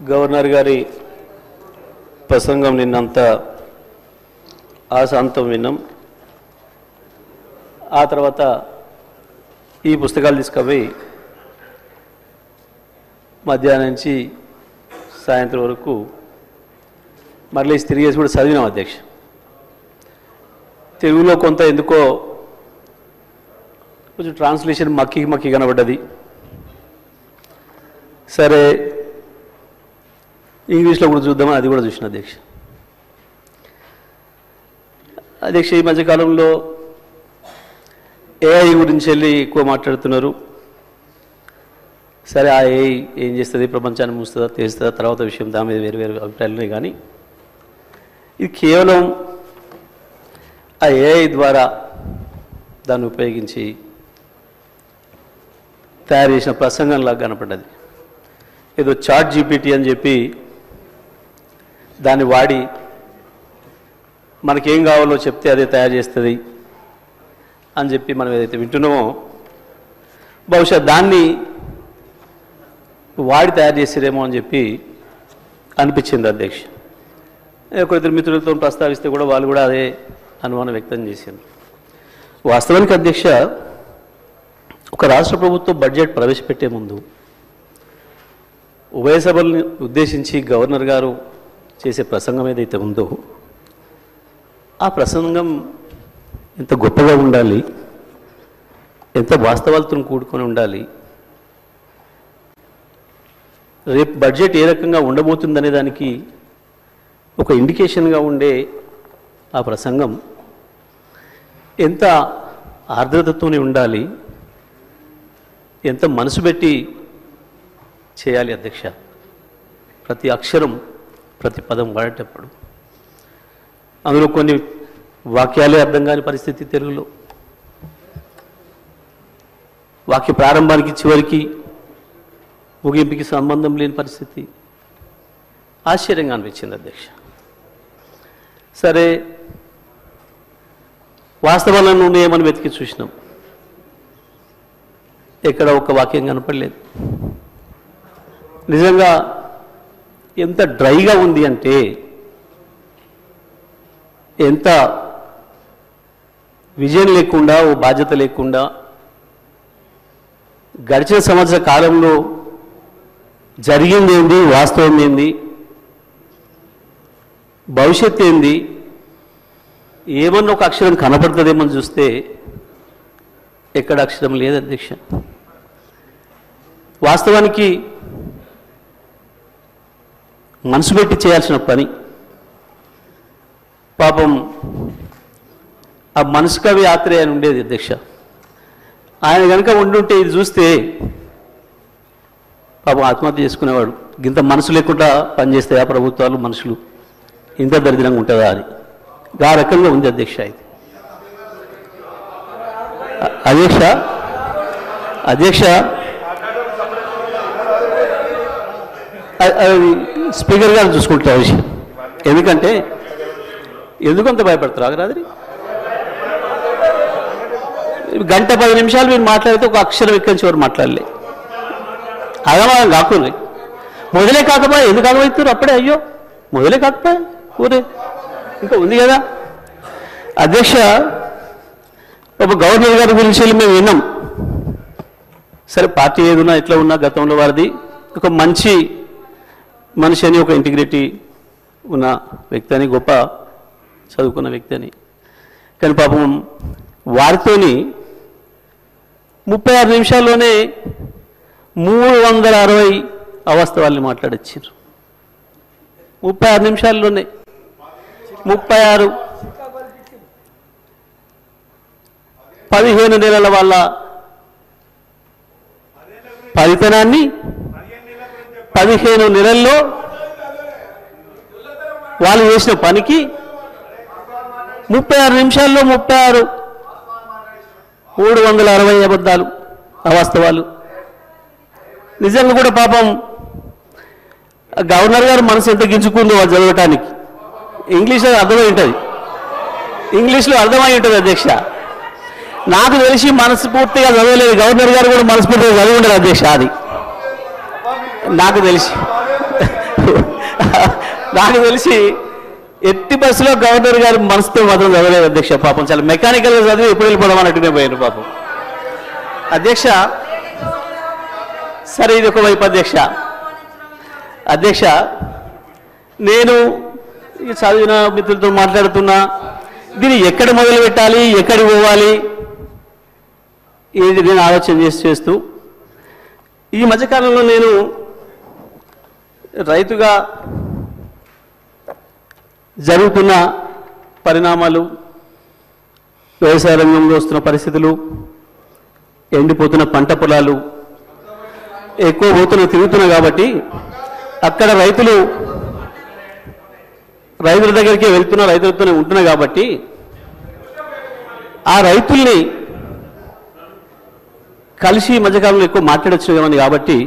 Governor గారి ప్రసంగం నిన్నంతా ఆశాంతం విన్నాం. ఆ తర్వాత ఈ పుస్తకాలు తీసుకుపోయి మధ్యాహ్నం నుంచి సాయంత్రం వరకు మళ్ళీ తిరిగేసి కూడా చదివినాం అధ్యక్ష. తెలుగులో కొంత ఎందుకో కొంచెం ట్రాన్స్లేషన్ మక్కి కనబడ్డది. సరే ఇంగ్లీష్లో కూడా చూద్దామని అది కూడా చూసిన అధ్యక్ష. ఈ మధ్యకాలంలో ఏఐ గురించి వెళ్ళి ఎక్కువ మాట్లాడుతున్నారు. సరే ఆ ఏఐ ఏం చేస్తుంది, ప్రపంచాన్ని మూస్తుందా తెస్తుందా తర్వాత విషయం, దాని మీద వేరు వేరు అభిప్రాయాలు ఉన్నాయి. కానీ ఇది కేవలం ఆ ఏఐ ద్వారా దాన్ని ఉపయోగించి తయారు చేసిన ప్రసంగంలాగా కనపడ్డది. ఏదో చాట్ జీపీటీ అని చెప్పి దాన్ని వాడి మనకేం కావాలో చెప్తే అదే తయారు చేస్తుంది అని చెప్పి మనం ఏదైతే వింటున్నామో బహుశా దాన్ని వాడి తయారు చేసేదేమో అని చెప్పి అనిపించింది అధ్యక్ష. ఒకరిద్దరు మిత్రులతో ప్రస్తావిస్తే కూడా వాళ్ళు కూడా అదే అనుమానం వ్యక్తం చేశారు. వాస్తవానికి అధ్యక్ష, ఒక రాష్ట్ర ప్రభుత్వం బడ్జెట్ ప్రవేశపెట్టే ముందు ఉభయ సభల్ని ఉద్దేశించి గవర్నర్ గారు చేసే ప్రసంగం ఏదైతే ఉందో ఆ ప్రసంగం ఎంత గొప్పగా ఉండాలి, ఎంత వాస్తవాలతో కూడుకొని ఉండాలి, రేపు బడ్జెట్ ఏ రకంగా ఉండబోతుందనే దానికి ఒక ఇండికేషన్గా ఉండే ఆ ప్రసంగం ఎంత ఆర్ద్రతతోనే ఉండాలి, ఎంత మనసు పెట్టి చేయాలి అధ్యక్ష. ప్రతి అక్షరం ప్రతి పదం వాడేటప్పుడు అందులో కొన్ని వాక్యాలే అర్థం కాని పరిస్థితి, తెలుగులో వాక్య ప్రారంభానికి చివరికి ముగింపుకి సంబంధం లేని పరిస్థితి. ఆశ్చర్యంగా అనిపించింది అధ్యక్ష. సరే వాస్తవాలను ఉన్నాయేమని వెతికి చూసినాం, ఎక్కడ ఒక్క వాక్యం కనపడలేదు. నిజంగా ఎంత డ్రైగా ఉంది అంటే, ఎంత విజన్ లేకుండా, ఓ బాధ్యత లేకుండా గడిచిన సంవత్సర కాలంలో జరిగింది ఏంది, వాస్తవం ఏంది, భవిష్యత్తు ఏంది, ఏమన్నా ఒక అక్షరం కనపడుతుందేమని చూస్తే ఎక్కడ అక్షరం లేదు అధ్యక్ష. వాస్తవానికి మనసు పెట్టి చేయాల్సిన పని. పాపం ఆ మనసు కవి ఆత్రేయ అని ఉండేది అధ్యక్ష. ఆయన కనుక ఉండుంటే ఇది చూస్తే పాపం ఆత్మహత్య చేసుకునేవాడు. ఇంత మనసు లేకుండా పనిచేస్తాయి ఆ ప్రభుత్వాలు, మనుషులు ఇంత దరిద్రంగా ఉంటుందా అని. ఆ రకంగా ఉంది అధ్యక్ష. ఇది అధ్యక్ష స్పీకర్ గారు చూసుకుంటారు విషయం. ఎందుకంటే ఎందుకంత భయపడతారు ఆగరాదిరి. గంట 10 నిమిషాలు మీరు మాట్లాడితే ఒక అక్షరం ఎక్కడి నుంచి ఎవరు మాట్లాడలే. అగమాగం కాకుండా మొదలే కాకపోయా, ఎందుకు ఆగమవుతారు అప్పుడే? అయ్యో మొదలే కాకపోయా, ఊరే ఇంకా ఉంది కదా అధ్యక్ష. ఒక గవర్నర్ గారి గురించి మేము విన్నాం. సరే పార్టీ ఏదున్నా ఎట్లా ఉన్నా గతంలో వారిది ఒక మంచి మనిషి అని, ఒక ఇంటిగ్రిటీ ఉన్న వ్యక్తి అని, గొప్ప చదువుకున్న వ్యక్తి అని. కానీ పాపం వారితోని 36 నిమిషాల్లోనే 360 అవాస్తవాల్ని మాట్లాడొచ్చారు. 36 నిమిషాల్లోనే 36 15 నెలల వాళ్ళ ఫలితనాన్ని 15 నెలల్లో వాళ్ళు చేసిన పనికి 36 నిమిషాల్లో 36 360 అబద్ధాలు, అవాస్తవాలు. నిజంగా కూడా పాపం గవర్నర్ గారు మనసు ఎంత గింజుకుందో వాళ్ళు చదవటానికి. ఇంగ్లీష్లో అర్థమై ఉంటుంది, ఇంగ్లీష్లో అర్థమై ఉంటుంది అధ్యక్ష. నాకు తెలిసి మనస్ఫూర్తిగా చదవలేదు, గవర్నర్ గారు కూడా మనస్ఫూర్తిగా చదివి ఉండదు అధ్యక్ష. అది నాకు తెలిసి నాకు తెలిసి ఎట్టి బస్సులో గవర్నర్ గారి మనసుతో మాత్రం చదవలేదు అధ్యక్ష. పాపం చాలా మెకానికల్గా చదివి ఎప్పుడు వెళ్ళిపోవడం అన్నట్టునే పోయారు పాపం అధ్యక్ష. సరే, ఇది ఒకవైపు అధ్యక్ష నేను చదివిన మిత్రులతో మాట్లాడుతున్నా, దీన్ని ఎక్కడ మొదలు పెట్టాలి, ఎక్కడికి పోవాలి, ఇది నేను ఆలోచన చేస్తూ ఈ మధ్యకాలంలో నేను రైతుగా జరుగుతున్న పరిణామాలు, వ్యవసాయ రంగంలో వస్తున్న పరిస్థితులు, ఎండిపోతున్న పంట పొలాలు ఎక్కువ తిరుగుతున్నా కాబట్టి అక్కడ రైతుల దగ్గరికి వెళ్తున్నా, రైతులతోనే ఉంటున్నా కాబట్టి ఆ రైతుల్ని కలిసి మధ్యకాలంలో ఎక్కువ మాట్లాడొచ్చు కాబట్టి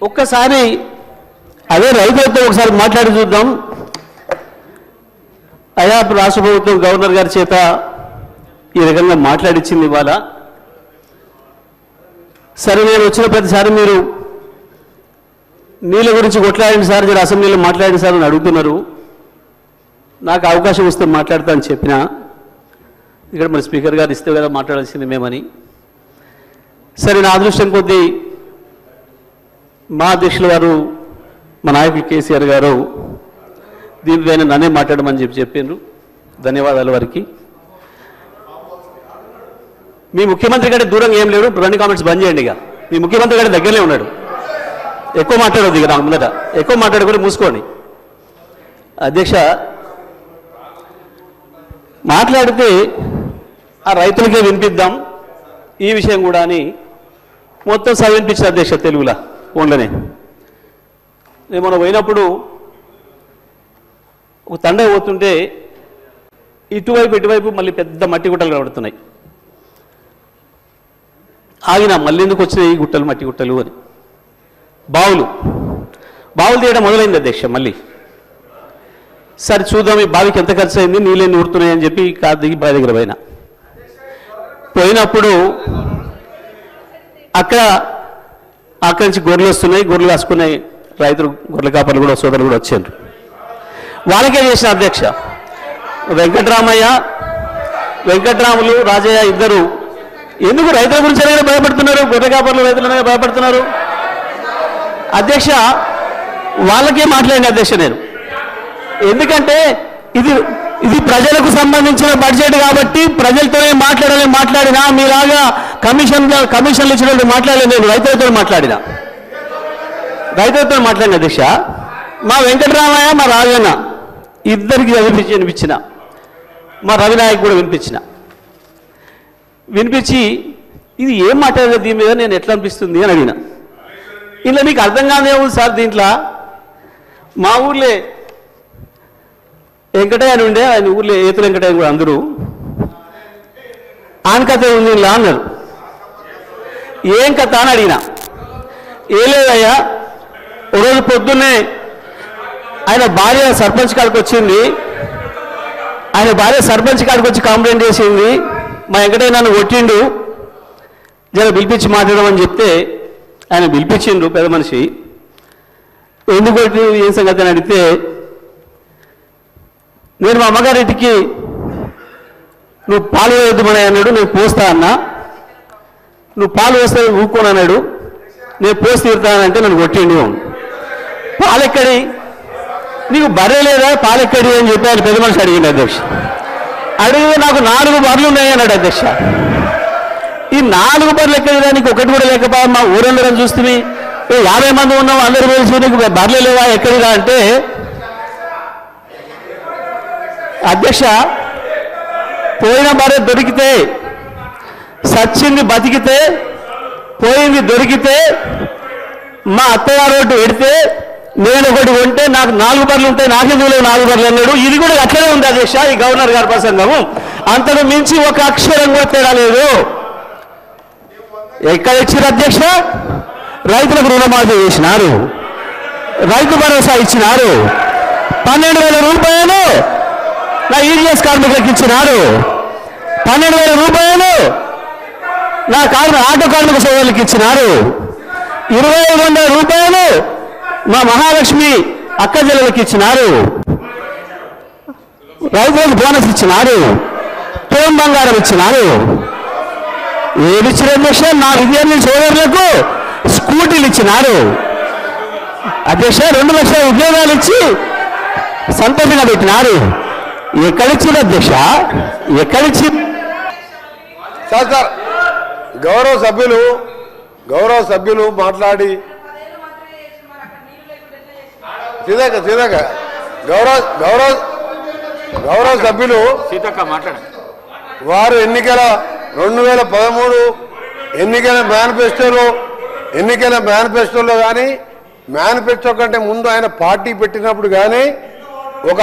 ఒక్కసారి అదే రైతులతో ఒకసారి మాట్లాడి చూద్దాం. అయా రాష్ట్ర ప్రభుత్వం గవర్నర్ గారి చేత ఈ రకంగా మాట్లాడించింది ఇవాళ. సరే, నేను వచ్చిన ప్రతిసారి మీరు నీళ్ళ గురించి కొట్లాడిన సార్, మీరు అసెంబ్లీలో మాట్లాడిన సార్ అని అడుగుతున్నారు. నాకు అవకాశం వస్తే మాట్లాడతా అని చెప్పిన, ఇక్కడ మరి స్పీకర్ గారు ఇస్తే కదా మాట్లాడాల్సింది మేమని. సరే, నా అదృష్టం కొద్దీ మా అధ్యక్షుల గారు, మా నాయకులు కేసీఆర్ గారు దీనిపైన నన్నే మాట్లాడమని చెప్పిండ్రు. ధన్యవాదాలు వారికి. మీ ముఖ్యమంత్రి గారి దూరంగా ఏం లేడు, రెండు కామెంట్స్ బంద్ చేయండి. ఇక మీ ముఖ్యమంత్రి గారి దగ్గరనే ఉన్నాడు. ఎక్కువ మాట్లాడవద్దు, ఇక నాకు ముందట ఎక్కువ మాట్లాడుకొని మూసుకోండి. అధ్యక్ష, మాట్లాడితే ఆ రైతులకే వినిపిద్దాం ఈ విషయం కూడా అని మొత్తం వినిపించిన అధ్యక్ష తెలుగులో ఫోన్లోనే. నేను మొన్న పోయినప్పుడు ఒక తండ పోతుంటే ఇటువైపు మళ్ళీ పెద్ద మట్టి గుట్టలు కనబడుతున్నాయి. ఆగిన మళ్ళీ ఎందుకు వచ్చినాయి ఈ గుట్టలు, మట్టి గుట్టలు అని. బావులు తీయడం మొదలైంది అధ్యక్ష. మళ్ళీ సరే చూద్దాం ఈ బావికి ఎంత ఖర్చు అయింది, నీళ్ళని ఊరుతున్నాయని చెప్పి కారు దిగి బావి దగ్గర పోయినప్పుడు అక్కడి నుంచి గొర్రెలు వస్తున్నాయి. గొర్రెలు కాసుకున్నాయి రైతులు, గొర్రెల కాపర్లు కూడా, సోదరులు కూడా వచ్చారు. వాళ్ళకే చేసిన అధ్యక్ష. వెంకట్రాములు, రాజయ్య ఇద్దరు ఎందుకు రైతుల గురించి భయపడుతున్నారు, గొర్రె కాపర్లు రైతులనే భయపడుతున్నారు అధ్యక్ష. వాళ్ళకే మాట్లాడిన అధ్యక్ష నేను. ఎందుకంటే ఇది ప్రజలకు సంబంధించిన బడ్జెట్ కాబట్టి ప్రజలతోనే మాట్లాడినా మీలాగా కమిషన్లు ఇచ్చినట్టు మాట్లాడలేదు. నేను రైతులతో మాట్లాడిన అధ్యక్ష. మా వెంకటరామయ్య, మా రాజన్న ఇద్దరికి వినిపించిన, మా రవినాయక్ కూడా వినిపించి ఇది ఏం మాట్లాడలేదు దీని మీద, నేను ఎట్లా అనిపిస్తుంది అని అడిగిన. ఇలా నీకు అర్థం కాదేమో సార్, దీంట్లో మా ఊర్లే వెంకటయ్య అని ఉండే, ఆయన ఊర్లో ఏతులు వెంకటయ్య కూడా అందరూ ఆన్ కథ ఉంది ఇలా అన్నారు. ఏం కథ అని అడిగిన. ఏ లేదయ్యా, ఒకరోజు పొద్దున్నే ఆయన భార్య సర్పంచ్ కాడికి వచ్చింది. ఆయన భార్య సర్పంచ్ కాడికి వచ్చి కంప్లైంట్ చేసింది, మా వెంకటయ్య నన్ను కొట్టిండు, జర పిలిపించి మాట్లాడమని చెప్తే ఆయన పిలిపించిండు పెద్ద మనిషి. ఎందుకు కొట్టి ఏం సంగతి అని అడిగితే, నేను మా అమ్మగారింటికి నువ్వు పాలు వేద్దామని అన్నాడు, నేను పోస్తా అన్నా. నువ్వు పాలు వేస్తే ఊరుకోను అన్నాడు, నేను పోసి తీరుతానంటే నన్ను కొట్టిండు. పాలెక్కడి, నీకు బర్రె లేదా, పాలెక్కడి అని చెప్పి ఆయన పెద్ద మనిషి అడిగిండు అధ్యక్ష. అడిగితే నాకు 4 బర్రెలు ఉన్నాయి అన్నాడు అధ్యక్ష. ఈ 4 బర్రెలు ఎక్కడిదా, నీకు ఒకటి కూడా లేకపోయా, మా ఊరందరం చూస్తుంది 50 మంది ఉన్నాం, అందరూ తెలుసు, నీకు బర్రెలు లేవా ఎక్కడిదా అంటే, అధ్యక్ష పోయిన బర్రె దొరికితే, సచ్చింది బతికితే, పోయింది దొరికితే, మా అత్తగారు ఒకటి పెడితే నేను ఒకటి కొంటే నాకు 4 బర్రెలు ఉంటాయి, నాకెందుకు లేవు 4 బర్రెలు అన్నాడు. ఇది కూడా అట్లనే ఉంది అధ్యక్ష ఈ గవర్నర్ గారి ప్రసంగము. అంతకు మించి ఒక అక్షరం కూడా తేడా లేదు. ఎక్కడ ఇచ్చారు అధ్యక్ష? రైతులకు రుణమాఫీ చేసినారు, రైతు భరోసా ఇచ్చినారు, 12,000 రూపాయలు నా ఈడిఎస్ కార్మికులకు ఇచ్చినారు, 12,000 రూపాయలు నా ఆటో కార్మిక సోదరులకు ఇచ్చినారు, 2,500 రూపాయలు మా మహాలక్ష్మి అక్క చెల్లెలకు ఇచ్చినారు, రైతులకు బోనస్ ఇచ్చినారు, తులం బంగారం ఇచ్చినారు. ఏమి ఇచ్చిన అధ్యక్ష? నా విద్యార్థి సోదరులకు స్కూటీలు ఇచ్చినారు అధ్యక్ష. 2 లక్షల ఉద్యోగాలు ఇచ్చి సంతోషంగా పెట్టినారు. ఎక్కడిచ్చిన అధ్యక్ష? ఎక్కడిచ్చి? సార్ గౌరవ సభ్యులు మాట్లాడి గౌరవ సభ్యులు వారు ఎన్నికల 2013 ఎన్నికల మేనిఫెస్టోలో కానీ మేనిఫెస్టో కంటే ముందు ఆయన పార్టీ పెట్టినప్పుడు కానీ ఒక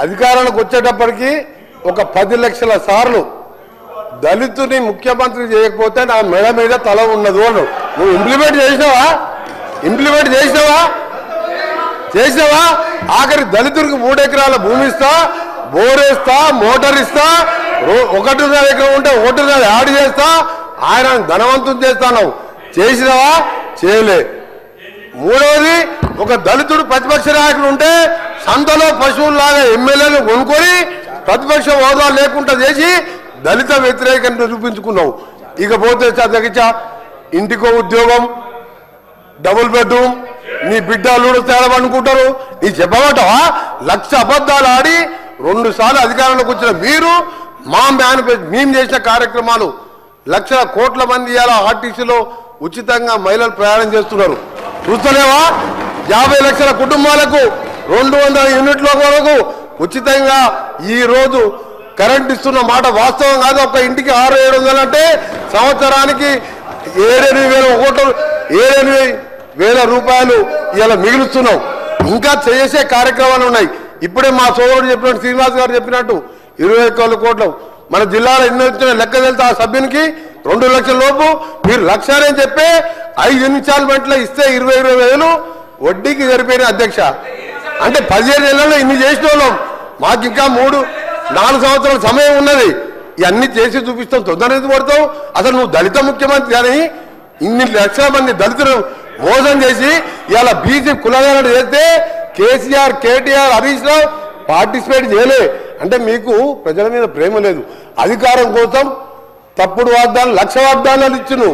అధికారానికి వచ్చేటప్పటికి ఒక 10 లక్షల సార్లు దళితుని ముఖ్యమంత్రి చేయకపోతే నా మెడ మీద తల ఉన్నది అన్నాడు. నువ్వు ఇంప్లిమెంట్ చేసినావా? ఆఖరి దళితుడికి 3 ఎకరాల భూమి ఇస్తా, బోరేస్తా, మోటార్ ఇస్తా, 1.5 ఎకరం ఉంటే 1.5 యాడ్ చేస్తా, ఆయన ధనవంతుని చేస్తాను. చేసినావా? చేయలే. మూడవది, ఒక దళితుడు ప్రతిపక్ష నాయకుడు ఉంటే సంతలో పశువుల్లాగా ఎమ్మెల్యేలు కొనుక్కొని ప్రతిపక్ష హోదా లేకుండా చేసి దళిత వ్యతిరేకంగా నిరూపించుకున్నావు. ఇకపోతే అధ్యక్ష, ఇంటికో ఉద్యోగం, డబుల్ బెడ్రూమ్, నీ బిడ్డలు తేలవనుకుంటారు. నీ చెప్పబట్టవా? 1,00,000 అబద్ధాలు ఆడి 2 సార్లు అధికారంలోకి వచ్చిన మీరు మేము చేసిన కార్యక్రమాలు 1,00,000 కోట్ల మంది ఇవాళ ఆర్టీసీలో ఉచితంగా మహిళలు ప్రయాణం చేస్తున్నారు. చూస్తలేవా? 50 లక్షల కుటుంబాలకు 200 యూనిట్ల వరకు ఉచితంగా ఈ రోజు కరెంట్ ఇస్తున్న మాట వాస్తవం కాదు. ఒక ఇంటికి 600-700 అంటే సంవత్సరానికి 7,000 రూపాయలు ఇలా మిగులుస్తున్నాం. ఇంకా చేసే కార్యక్రమాలు ఉన్నాయి. ఇప్పుడే మా సోదరుడు చెప్పినట్టు, శ్రీనివాస్ గారు చెప్పినట్టు 21 కోట్లు మన జిల్లాలో ఎన్ని వచ్చిన లెక్క వెళ్తే ఆ సభ్యునికి 2 లక్షల లోపు మీరు 1,00,000 అని చెప్పి 5 ఇన్స్టాల్మెంట్లో ఇస్తే 20,000 వడ్డీకి సరిపోయిన అధ్యక్ష. అంటే 15 నెలల్లో ఇన్ని చేసిన వాళ్ళం. మాకు ఇంకా 3-4 సంవత్సరాల సమయం ఉన్నది. ఇవన్నీ చేసి చూపిస్తాం. తొందర ఎందుకు పడతావు? అసలు నువ్వు దళిత ముఖ్యమంత్రి అని ఇన్ని లక్షల మంది దళితులు మోసం చేసి ఇలా బీసీ కులగణన చేస్తే కేసీఆర్, కేటీఆర్, హరీష్ రావు పార్టిసిపేట్ చేయలే. అంటే మీకు ప్రజల మీద ప్రేమ లేదు. అధికారం కోసం తప్పుడు వాగ్దానాలు, 1,00,000 వాగ్దానాలు ఇచ్చును.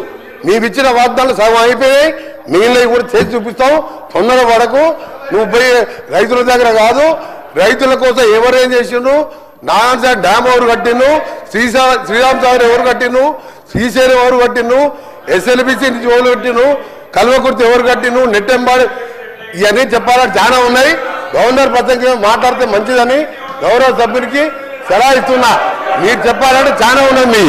నీవిచ్చిన వాగ్దానాలు సగం అయిపోయాయి. మిగిలినవి కూడా చేసి చూపిస్తాం. తొందర పడకు. నువ్వు పోయి రైతుల దగ్గర కాదు, రైతుల కోసం ఎవరేం చేసిండు, నారాయణ డ్యామ్ ఎవరు కట్టిండు, శ్రీరామ్ సాగర్ ఎవరు కట్టిండు, శ్రీశైలం ఎవరు కట్టిండు, ఎస్ఎల్బిసి నుంచి ఎవరు కట్టిండు, కల్వకుర్తి ఎవరు కట్టిండు, నెట్టెంబాడు, ఇవన్నీ చెప్పాలని చాలా ఉన్నాయి. గవర్నర్ ప్రసంగం మాట్లాడితే మంచిదని గౌరవ సభ్యునికి సలహా ఇస్తున్నా. మీరు చెప్పాలంటే చాలా ఉన్నది.